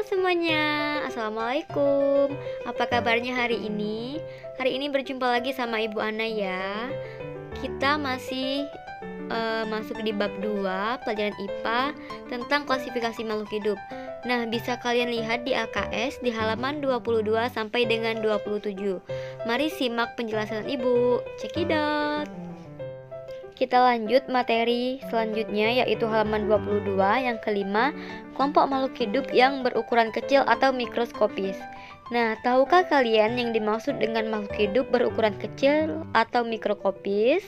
semuanya, Assalamualaikum. Apa kabarnya hari ini? Hari ini berjumpa lagi sama Ibu Ana ya. Kita masih masuk di bab 2 pelajaran IPA tentang klasifikasi makhluk hidup. Nah, bisa kalian lihat di LKS di halaman 22 sampai dengan 27. Mari simak penjelasan Ibu. Cekidot. Kita lanjut materi selanjutnya, yaitu halaman 22 yang kelima, kelompok makhluk hidup yang berukuran kecil atau mikroskopis. Nah, tahukah kalian yang dimaksud dengan makhluk hidup berukuran kecil atau mikroskopis?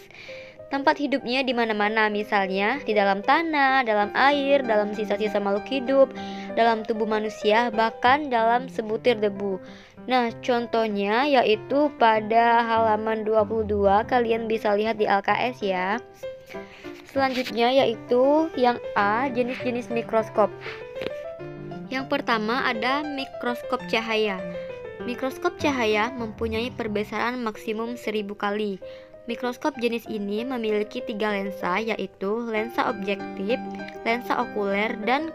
Tempat hidupnya di mana-mana, misalnya di dalam tanah, dalam air, dalam sisa-sisa makhluk hidup, dalam tubuh manusia, bahkan dalam sebutir debu. Nah, contohnya yaitu pada halaman 22, kalian bisa lihat di LKS ya. Selanjutnya yaitu yang A, jenis-jenis mikroskop. Yang pertama ada mikroskop cahaya. Mikroskop cahaya mempunyai perbesaran maksimum 1000 kali. Mikroskop jenis ini memiliki 3 lensa, yaitu lensa objektif, lensa okuler, dan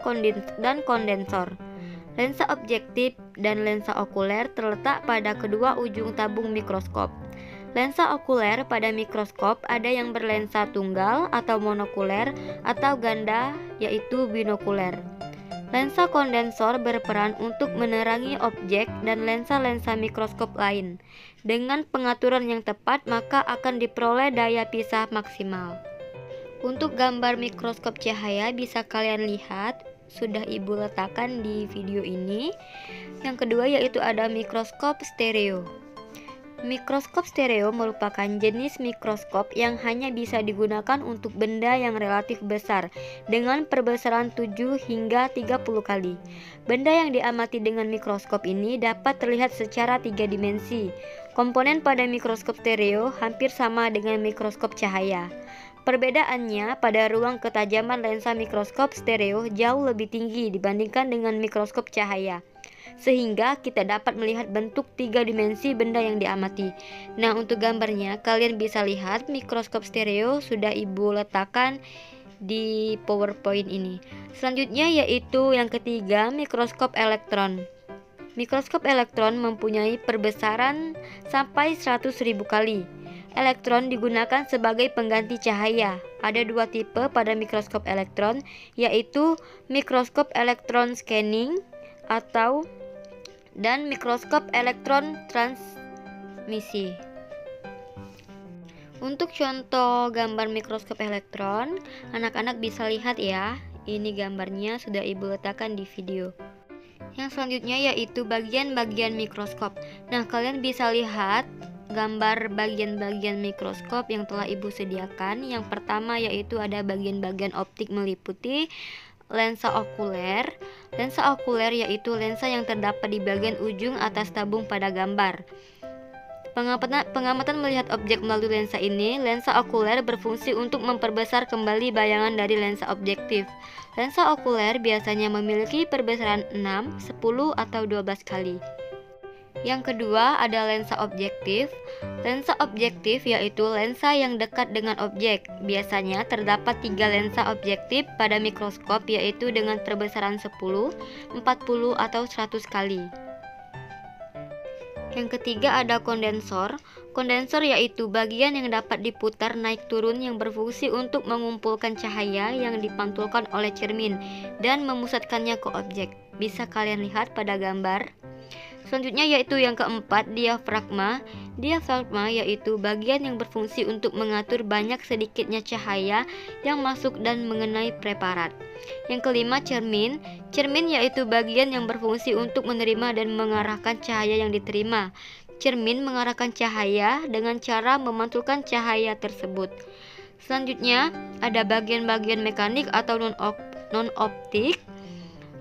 kondensor. Lensa objektif dan lensa okuler terletak pada kedua ujung tabung mikroskop. Lensa okuler pada mikroskop ada yang berlensa tunggal atau monokuler atau ganda, yaitu binokuler. Lensa kondensor berperan untuk menerangi objek dan lensa-lensa mikroskop lain. Dengan pengaturan yang tepat, maka akan diperoleh daya pisah maksimal. Untuk gambar mikroskop cahaya bisa kalian lihat, sudah Ibu letakkan di video ini. Yang kedua yaitu ada mikroskop stereo. Mikroskop stereo merupakan jenis mikroskop yang hanya bisa digunakan untuk benda yang relatif besar dengan perbesaran 7 hingga 30 kali. Benda yang diamati dengan mikroskop ini dapat terlihat secara 3 dimensi. Komponen pada mikroskop stereo hampir sama dengan mikroskop cahaya. Perbedaannya pada ruang ketajaman lensa mikroskop stereo jauh lebih tinggi dibandingkan dengan mikroskop cahaya, sehingga kita dapat melihat bentuk 3 dimensi benda yang diamati. Nah, untuk gambarnya kalian bisa lihat mikroskop stereo sudah Ibu letakkan di PowerPoint ini. Selanjutnya yaitu yang ketiga, mikroskop elektron. Mikroskop elektron mempunyai perbesaran sampai 100.000 kali. Elektron digunakan sebagai pengganti cahaya. Ada 2 tipe pada mikroskop elektron, yaitu mikroskop elektron scanning dan mikroskop elektron transmisi. Untuk contoh gambar mikroskop elektron, anak-anak bisa lihat ya. Ini gambarnya sudah Ibu letakkan di video. Yang selanjutnya yaitu bagian-bagian mikroskop. Nah, kalian bisa lihat gambar bagian-bagian mikroskop yang telah Ibu sediakan. Yang pertama yaitu ada bagian-bagian optik meliputi lensa okuler. Lensa okuler yaitu lensa yang terdapat di bagian ujung atas tabung pada gambar. Pengamatan melihat objek melalui lensa ini. Lensa okuler berfungsi untuk memperbesar kembali bayangan dari lensa objektif. Lensa okuler biasanya memiliki perbesaran 6, 10, atau 12 kali. Yang kedua ada lensa objektif. Lensa objektif yaitu lensa yang dekat dengan objek. Biasanya terdapat 3 lensa objektif pada mikroskop, yaitu dengan perbesaran 10, 40, atau 100 kali. Yang ketiga ada kondensor. Kondensor yaitu bagian yang dapat diputar naik turun yang berfungsi untuk mengumpulkan cahaya yang dipantulkan oleh cermin dan memusatkannya ke objek. Bisa kalian lihat pada gambar. Selanjutnya yaitu yang keempat, diafragma. Diafragma yaitu bagian yang berfungsi untuk mengatur banyak sedikitnya cahaya yang masuk dan mengenai preparat. Yang kelima, cermin. Cermin yaitu bagian yang berfungsi untuk menerima dan mengarahkan cahaya yang diterima. Cermin mengarahkan cahaya dengan cara memantulkan cahaya tersebut. Selanjutnya ada bagian-bagian mekanik atau non-optik.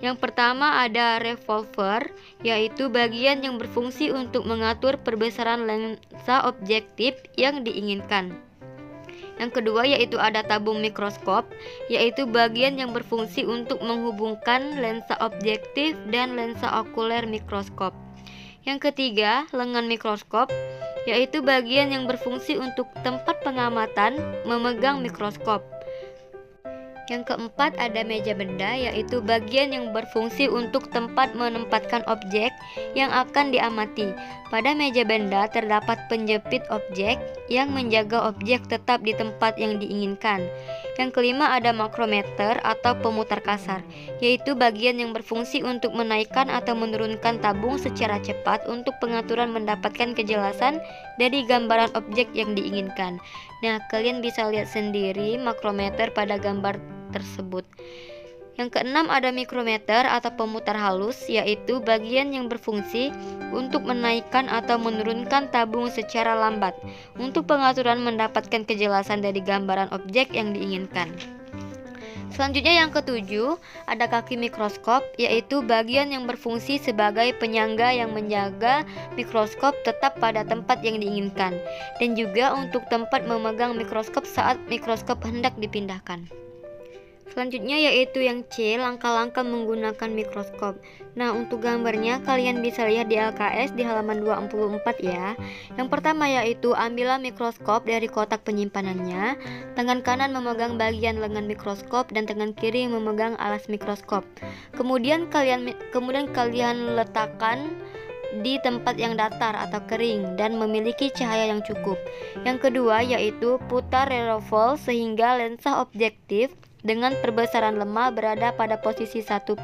Yang pertama ada revolver, yaitu bagian yang berfungsi untuk mengatur perbesaran lensa objektif yang diinginkan. Yang kedua yaitu ada tabung mikroskop, yaitu bagian yang berfungsi untuk menghubungkan lensa objektif dan lensa okuler mikroskop. Yang ketiga, lengan mikroskop, yaitu bagian yang berfungsi untuk tempat pengamatan memegang mikroskop. Yang keempat ada meja benda, yaitu bagian yang berfungsi untuk tempat menempatkan objek yang akan diamati. Pada meja benda terdapat penjepit objek yang menjaga objek tetap di tempat yang diinginkan. Yang kelima ada makrometer atau pemutar kasar, yaitu bagian yang berfungsi untuk menaikkan atau menurunkan tabung secara cepat untuk pengaturan mendapatkan kejelasan dari gambaran objek yang diinginkan. Nah, kalian bisa lihat sendiri makrometer pada gambar tersebut. Yang keenam ada mikrometer atau pemutar halus, yaitu bagian yang berfungsi untuk menaikkan atau menurunkan tabung secara lambat untuk pengaturan mendapatkan kejelasan dari gambaran objek yang diinginkan. Selanjutnya yang ketujuh ada kaki mikroskop, yaitu bagian yang berfungsi sebagai penyangga yang menjaga mikroskop tetap pada tempat yang diinginkan, dan juga untuk tempat memegang mikroskop saat mikroskop hendak dipindahkan. Selanjutnya yaitu yang C, langkah-langkah menggunakan mikroskop. Nah, untuk gambarnya kalian bisa lihat di LKS di halaman 24 ya. Yang pertama yaitu ambillah mikroskop dari kotak penyimpanannya. Tangan kanan memegang bagian lengan mikroskop dan tangan kiri memegang alas mikroskop. Kemudian kalian letakkan di tempat yang datar atau kering dan memiliki cahaya yang cukup. Yang kedua yaitu putar revolver sehingga lensa objektif dengan perbesaran lemah berada pada posisi satu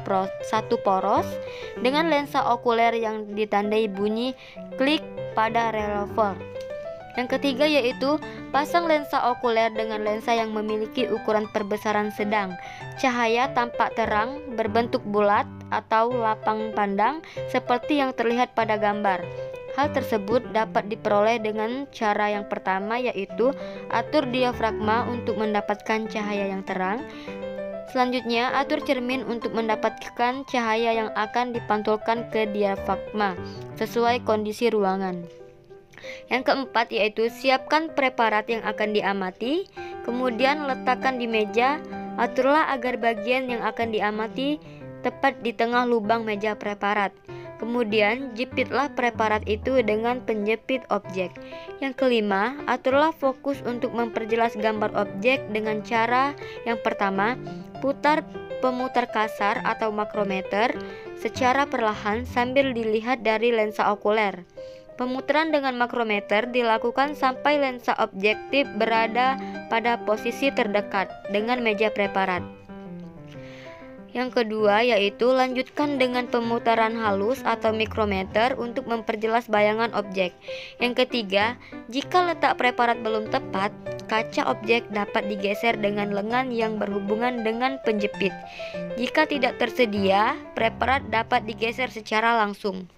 poros dengan lensa okuler yang ditandai bunyi klik pada revolver. Yang ketiga yaitu pasang lensa okuler dengan lensa yang memiliki ukuran perbesaran sedang. Cahaya tampak terang, berbentuk bulat atau lapang pandang seperti yang terlihat pada gambar. Hal tersebut dapat diperoleh dengan cara yang pertama, yaitu atur diafragma untuk mendapatkan cahaya yang terang. Selanjutnya, atur cermin untuk mendapatkan cahaya yang akan dipantulkan ke diafragma sesuai kondisi ruangan. Yang keempat yaitu siapkan preparat yang akan diamati, kemudian letakkan di meja. Aturlah agar bagian yang akan diamati tepat di tengah lubang meja preparat. Kemudian jepitlah preparat itu dengan penjepit objek. Yang kelima, aturlah fokus untuk memperjelas gambar objek dengan cara yang pertama, putar pemutar kasar atau makrometer secara perlahan sambil dilihat dari lensa okuler. Pemutaran dengan makrometer dilakukan sampai lensa objektif berada pada posisi terdekat dengan meja preparat. Yang kedua yaitu lanjutkan dengan pemutaran halus atau mikrometer untuk memperjelas bayangan objek. Yang ketiga, jika letak preparat belum tepat, kaca objek dapat digeser dengan lengan yang berhubungan dengan penjepit. Jika tidak tersedia, preparat dapat digeser secara langsung.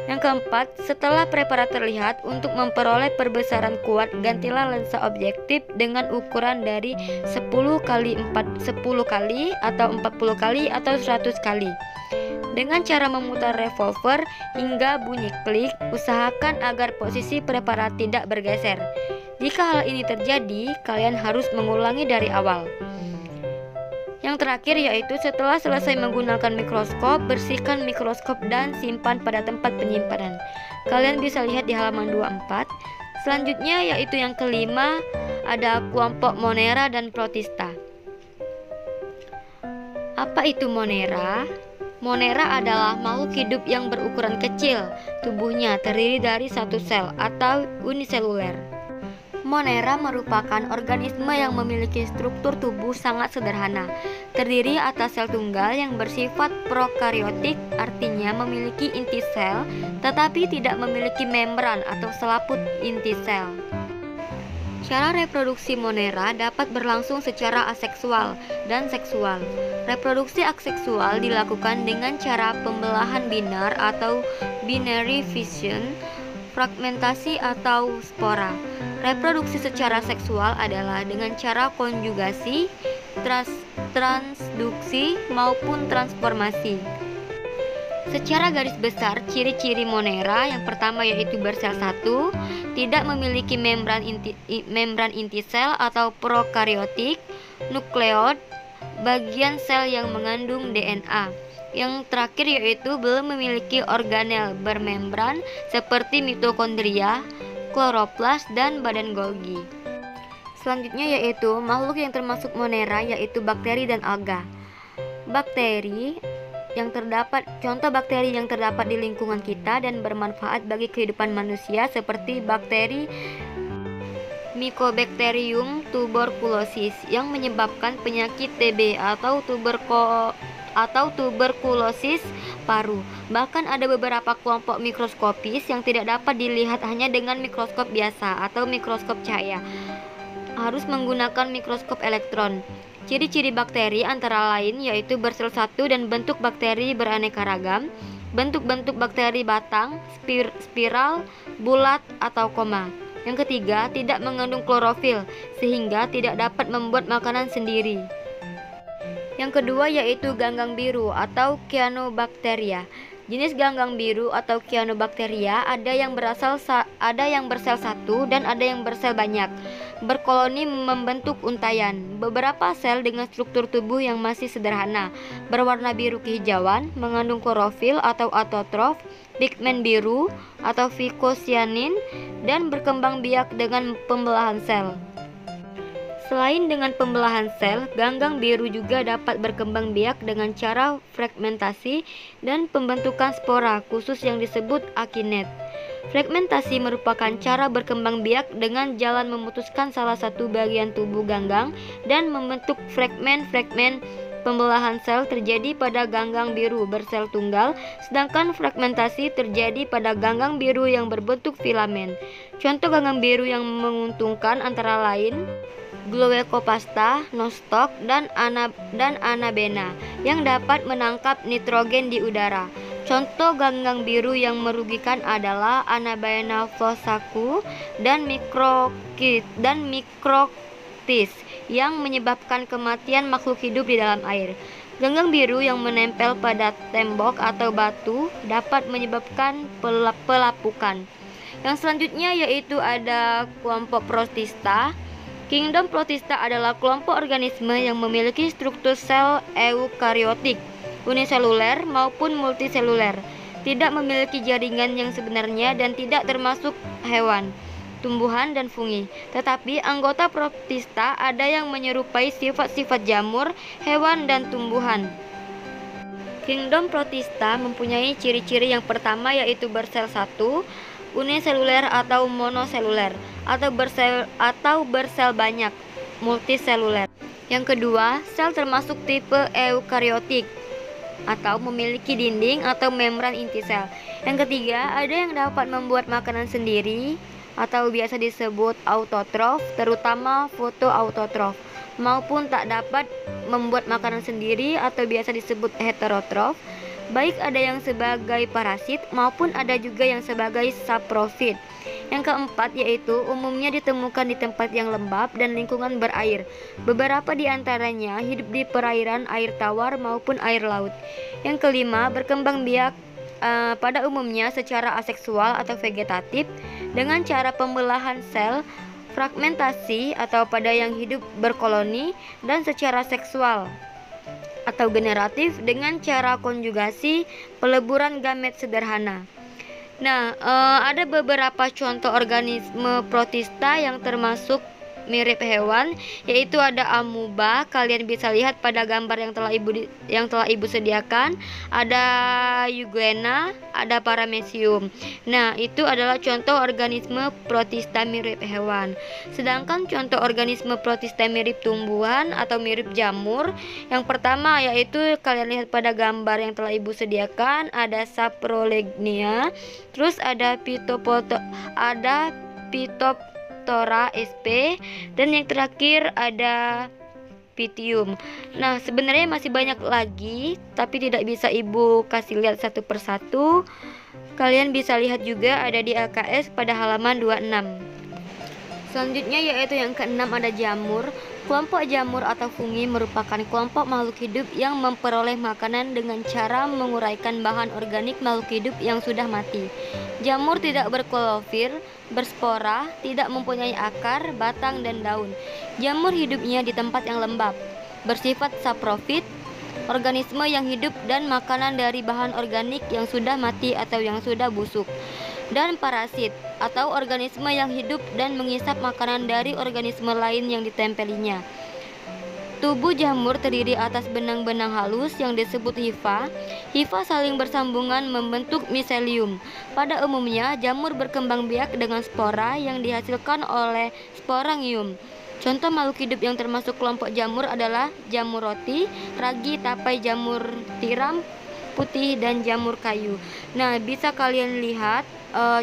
Yang keempat, setelah preparat terlihat, untuk memperoleh perbesaran kuat, gantilah lensa objektif dengan ukuran dari 10 kali atau 40 kali atau 100 kali. Dengan cara memutar revolver hingga bunyi klik, usahakan agar posisi preparat tidak bergeser. Jika hal ini terjadi, kalian harus mengulangi dari awal. Yang terakhir yaitu setelah selesai menggunakan mikroskop, bersihkan mikroskop dan simpan pada tempat penyimpanan. Kalian bisa lihat di halaman 24. Selanjutnya yaitu yang kelima, ada kelompok Monera dan Protista. Apa itu Monera? Monera adalah makhluk hidup yang berukuran kecil. Tubuhnya terdiri dari satu sel atau uniseluler. Monera merupakan organisme yang memiliki struktur tubuh sangat sederhana, terdiri atas sel tunggal yang bersifat prokariotik, artinya memiliki inti sel, tetapi tidak memiliki membran atau selaput inti sel. Cara reproduksi Monera dapat berlangsung secara aseksual dan seksual. Reproduksi aseksual dilakukan dengan cara pembelahan binar atau binary fission, fragmentasi atau spora. Reproduksi secara seksual adalah dengan cara konjugasi, transduksi maupun transformasi. Secara garis besar, ciri-ciri Monera yang pertama yaitu bersel satu, tidak memiliki membran inti sel atau prokariotik, nukleot, bagian sel yang mengandung DNA. Yang terakhir yaitu belum memiliki organel bermembran seperti mitokondria, kloroplas, dan badan Golgi. Selanjutnya yaitu makhluk yang termasuk monera, yaitu bakteri dan alga. Contoh bakteri yang terdapat di lingkungan kita dan bermanfaat bagi kehidupan manusia seperti bakteri Mycobacterium tuberculosis yang menyebabkan penyakit TB atau tuberkulosis paru. Bahkan ada beberapa kelompok mikroskopis yang tidak dapat dilihat hanya dengan mikroskop biasa atau mikroskop cahaya. Harus menggunakan mikroskop elektron. Ciri-ciri bakteri antara lain yaitu bersel satu dan bentuk bakteri beraneka ragam. Bentuk-bentuk bakteri batang, spiral, bulat, atau koma. Yang ketiga, tidak mengandung klorofil sehingga tidak dapat membuat makanan sendiri. Yang kedua yaitu ganggang biru atau Cyanobacteria. Jenis ganggang biru atau Cyanobacteria ada yang bersel satu dan ada yang bersel banyak. Berkoloni membentuk untayan. Beberapa sel dengan struktur tubuh yang masih sederhana, berwarna biru kehijauan, mengandung klorofil atau autotrof, pigmen biru atau vicocyanin, dan berkembang biak dengan pembelahan sel. Selain dengan pembelahan sel, ganggang biru juga dapat berkembang biak dengan cara fragmentasi dan pembentukan spora khusus yang disebut akinet. Fragmentasi merupakan cara berkembang biak dengan jalan memutuskan salah satu bagian tubuh ganggang dan membentuk fragmen-fragmen. Pembelahan sel terjadi pada ganggang biru bersel tunggal, sedangkan fragmentasi terjadi pada ganggang biru yang berbentuk filamen. Contoh ganggang biru yang menguntungkan antara lain Glaucopasta, nostoc, dan Anabena yang dapat menangkap nitrogen di udara. Contoh ganggang biru yang merugikan adalah Anabena fussaceae dan Microctis yang menyebabkan kematian makhluk hidup di dalam air. Ganggang biru yang menempel pada tembok atau batu dapat menyebabkan pelapukan. Yang selanjutnya yaitu ada kelompok Protista. Kingdom Protista adalah kelompok organisme yang memiliki struktur sel eukariotik, uniseluler maupun multiseluler, tidak memiliki jaringan yang sebenarnya dan tidak termasuk hewan, tumbuhan, dan fungi. Tetapi anggota Protista ada yang menyerupai sifat-sifat jamur, hewan, dan tumbuhan. Kingdom Protista mempunyai ciri-ciri yang pertama yaitu bersel satu, uniseluler atau monoseluler, atau bersel banyak, multiseluler. Yang kedua, sel termasuk tipe eukariotik atau memiliki dinding atau membran inti sel. Yang ketiga, ada yang dapat membuat makanan sendiri atau biasa disebut autotrof, terutama fotoautotrof, maupun tak dapat membuat makanan sendiri atau biasa disebut heterotrof. Baik ada yang sebagai parasit maupun ada juga yang sebagai saprofit. Yang keempat yaitu umumnya ditemukan di tempat yang lembab dan lingkungan berair. Beberapa di antaranya hidup di perairan air tawar maupun air laut. Yang kelima, berkembang biak pada umumnya secara aseksual atau vegetatif dengan cara pembelahan sel, fragmentasi atau pada yang hidup berkoloni, dan secara seksual atau generatif dengan cara konjugasi peleburan gamet sederhana. Nah, ada beberapa contoh organisme protista yang termasuk mirip hewan, yaitu ada amuba. Kalian bisa lihat pada gambar yang telah ibu sediakan. Ada euglena, ada paramecium. Nah, itu adalah contoh organisme protista mirip hewan. Sedangkan contoh organisme protista mirip tumbuhan atau mirip jamur, yang pertama yaitu kalian lihat pada gambar yang telah ibu sediakan, ada saprolegnia, terus ada Phytophthora sp, dan yang terakhir ada Pythium. Nah, sebenarnya masih banyak lagi, tapi tidak bisa ibu kasih lihat satu persatu. Kalian bisa lihat juga ada di AKS pada halaman 26. Selanjutnya yaitu yang keenam ada jamur. Kelompok jamur atau fungi merupakan kelompok makhluk hidup yang memperoleh makanan dengan cara menguraikan bahan organik makhluk hidup yang sudah mati. Jamur tidak berklorofil, berspora, tidak mempunyai akar, batang, dan daun. Jamur hidupnya di tempat yang lembab, bersifat saprofit, organisme yang hidup dan makanan dari bahan organik yang sudah mati atau yang sudah busuk. dan parasit atau organisme yang hidup dan mengisap makanan dari organisme lain yang ditempelinya. Tubuh jamur terdiri atas benang-benang halus yang disebut hifa. Hifa saling bersambungan membentuk miselium. Pada umumnya, jamur berkembang biak dengan spora yang dihasilkan oleh sporangium. Contoh makhluk hidup yang termasuk kelompok jamur adalah jamur roti, ragi, tapai, jamur tiram putih, dan jamur kayu. Nah, bisa kalian lihat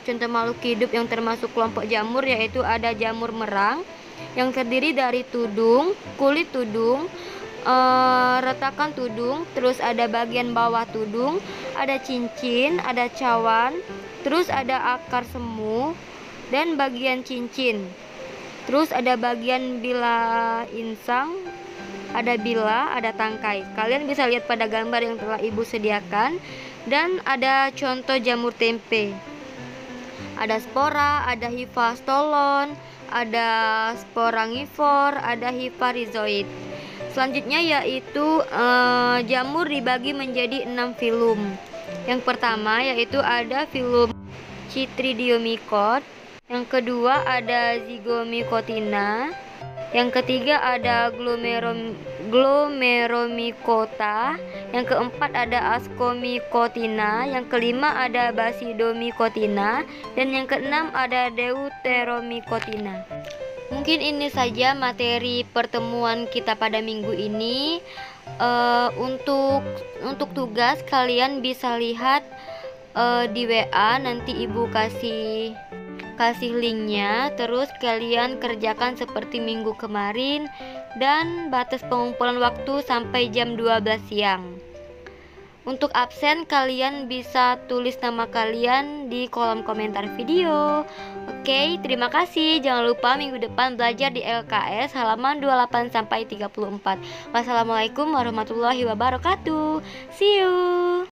contoh makhluk hidup yang termasuk kelompok jamur, yaitu ada jamur merang yang terdiri dari tudung, kulit tudung, retakan tudung, terus ada bagian bawah tudung, ada cincin, ada cawan, terus ada akar semu dan bagian cincin. Terus ada bagian bila insang, ada bila, ada tangkai. Kalian bisa lihat pada gambar yang telah ibu sediakan. Dan ada contoh jamur tempe. Ada spora, ada hifa stolon, ada sporangivor, ada hifa rhizoid. Selanjutnya yaitu jamur dibagi menjadi 6 filum. Yang pertama yaitu ada filum Chytridiomycot. Yang kedua ada Zygomycotina. Yang ketiga ada Glomeromycota. Yang keempat ada Ascomycotina. Yang kelima ada Basidomycotina. Dan yang keenam ada Deuteromycotina. Mungkin ini saja materi pertemuan kita pada minggu ini. Untuk tugas kalian bisa lihat di WA, nanti ibu kasih linknya. Terus kalian kerjakan seperti minggu kemarin, dan batas pengumpulan waktu sampai jam 12 siang. Untuk absen kalian bisa tulis nama kalian di kolom komentar video. Oke, terima kasih. Jangan lupa minggu depan belajar di LKS halaman 28 sampai 34. Wassalamualaikum warahmatullahi wabarakatuh. See you.